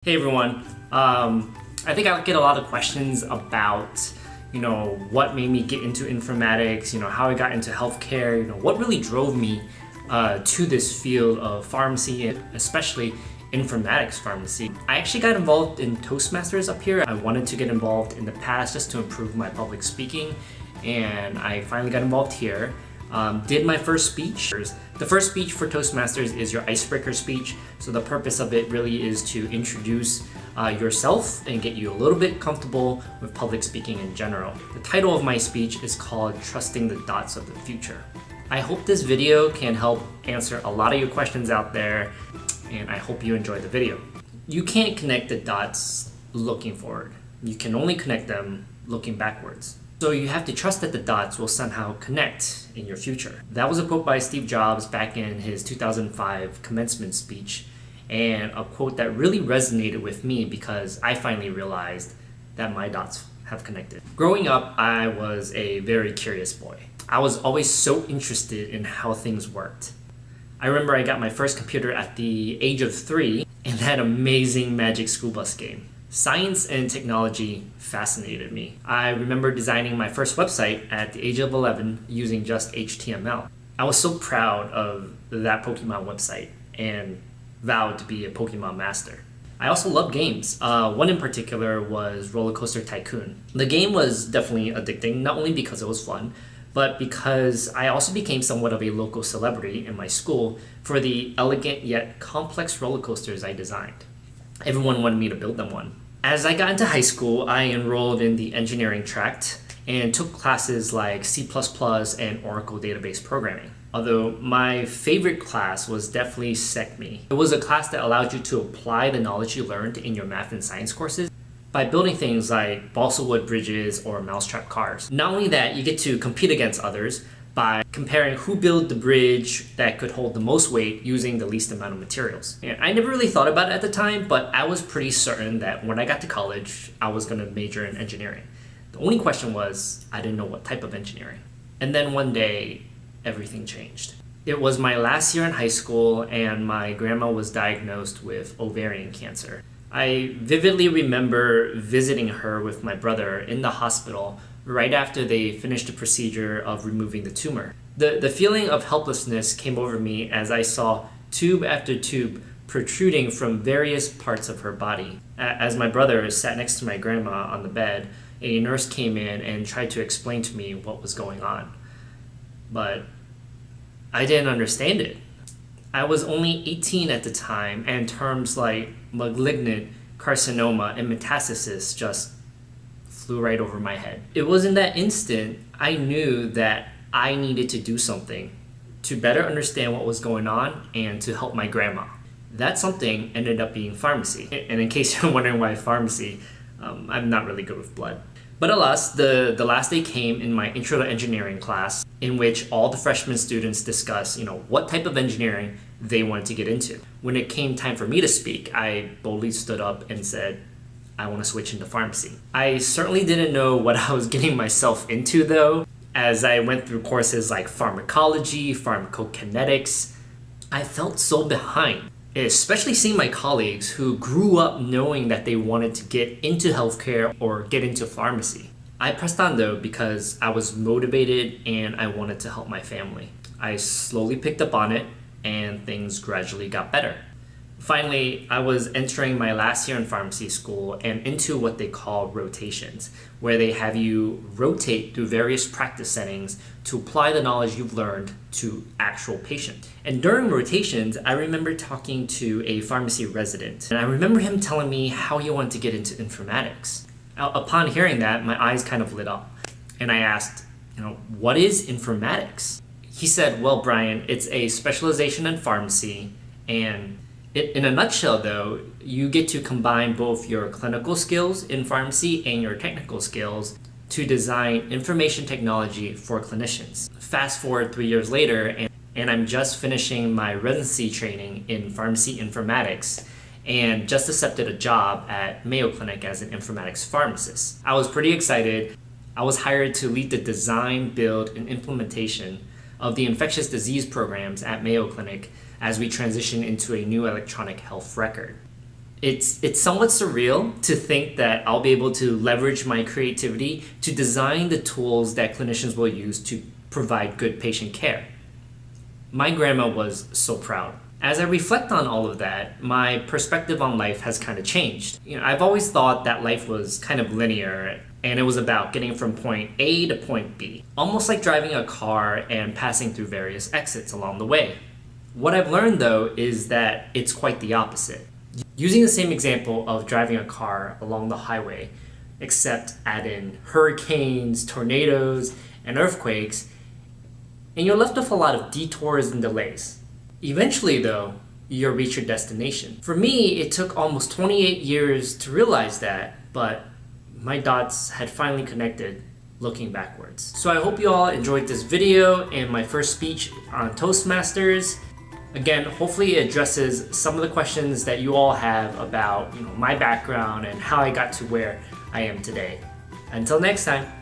Hey everyone, I think I get a lot of questions about, what made me get into informatics, how I got into healthcare, what really drove me to this field of pharmacy, and especially informatics pharmacy. I actually got involved in Toastmasters up here. I wanted to get involved in the past just to improve my public speaking, and I finally got involved here. Did my first speech. The first speech for Toastmasters is your Icebreaker speech. So the purpose of it really is to introduce yourself and get you a little bit comfortable with public speaking in general. The title of my speech is called Trusting the Dots of the Future. I hope this video can help answer a lot of your questions out there, and I hope you enjoy the video. You can't connect the dots looking forward. You can only connect them looking backwards. So you have to trust that the dots will somehow connect in your future. That was a quote by Steve Jobs back in his 2005 commencement speech, and a quote that really resonated with me because I finally realized that my dots have connected. Growing up, I was a very curious boy. I was always so interested in how things worked. I remember I got my first computer at the age of 3 in that amazing Magic School Bus game. Science and technology fascinated me. I remember designing my first website at the age of 11 using just HTML. I was so proud of that Pokemon website and vowed to be a Pokemon master. I also loved games. One in particular was Roller Coaster Tycoon. The game was definitely addicting, not only because it was fun, but because I also became somewhat of a local celebrity in my school for the elegant yet complex roller coasters I designed. Everyone wanted me to build them one. As I got into high school, I enrolled in the engineering track and took classes like C++ and Oracle database programming. Although my favorite class was definitely SecMe. It was a class that allowed you to apply the knowledge you learned in your math and science courses by building things like balsa wood bridges or mousetrap cars. Not only that, you get to compete against others by comparing who built the bridge that could hold the most weight using the least amount of materials. And I never really thought about it at the time, but I was pretty certain that when I got to college, I was going to major in engineering. The only question was, I didn't know what type of engineering. And then one day, everything changed. It was my last year in high school, and my grandma was diagnosed with ovarian cancer. I vividly remember visiting her with my brother in the hospital right after they finished the procedure of removing the tumor. The feeling of helplessness came over me as I saw tube after tube protruding from various parts of her body. As my brother sat next to my grandma on the bed, a nurse came in and tried to explain to me what was going on. But I didn't understand it. I was only 18 at the time, and terms like malignant, carcinoma, and metastasis just flew right over my head. It was in that instant I knew that I needed to do something to better understand what was going on and to help my grandma. That something ended up being pharmacy. And in case you're wondering why pharmacy, I'm not really good with blood. But alas, the last day came in my Intro to Engineering class, in which all the freshman students discussed, what type of engineering they wanted to get into. When it came time for me to speak, I boldly stood up and said, I want to switch into pharmacy. I certainly didn't know what I was getting myself into though. As I went through courses like pharmacology, pharmacokinetics, I felt so behind, especially seeing my colleagues who grew up knowing that they wanted to get into healthcare or get into pharmacy. I pressed on though because I was motivated and I wanted to help my family. I slowly picked up on it and things gradually got better. Finally, I was entering my last year in pharmacy school and into what they call rotations, where they have you rotate through various practice settings to apply the knowledge you've learned to actual patients. And during rotations, I remember talking to a pharmacy resident, and I remember him telling me how he wanted to get into informatics. Upon hearing that, my eyes kind of lit up, and I asked, what is informatics? He said, well, Brian, it's a specialization in pharmacy, and in a nutshell, though, you get to combine both your clinical skills in pharmacy and your technical skills to design information technology for clinicians. Fast forward 3 years later, and I'm just finishing my residency training in pharmacy informatics and just accepted a job at Mayo Clinic as an informatics pharmacist. I was pretty excited. I was hired to lead the design, build, and implementation of the infectious disease programs at Mayo Clinic as we transition into a new electronic health record. It's somewhat surreal to think that I'll be able to leverage my creativity to design the tools that clinicians will use to provide good patient care. My grandma was so proud. As I reflect on all of that, my perspective on life has kind of changed. I've always thought that life was kind of linear and it was about getting from point A to point B, almost like driving a car and passing through various exits along the way. What I've learned though is that it's quite the opposite. Using the same example of driving a car along the highway, except add in hurricanes, tornadoes, and earthquakes, and you're left with a lot of detours and delays. Eventually though, you'll reach your destination. For me, it took almost 28 years to realize that, but my dots had finally connected looking backwards. So I hope you all enjoyed this video and my first speech on Toastmasters. Again, hopefully it addresses some of the questions that you all have about my background and how I got to where I am today. Until next time.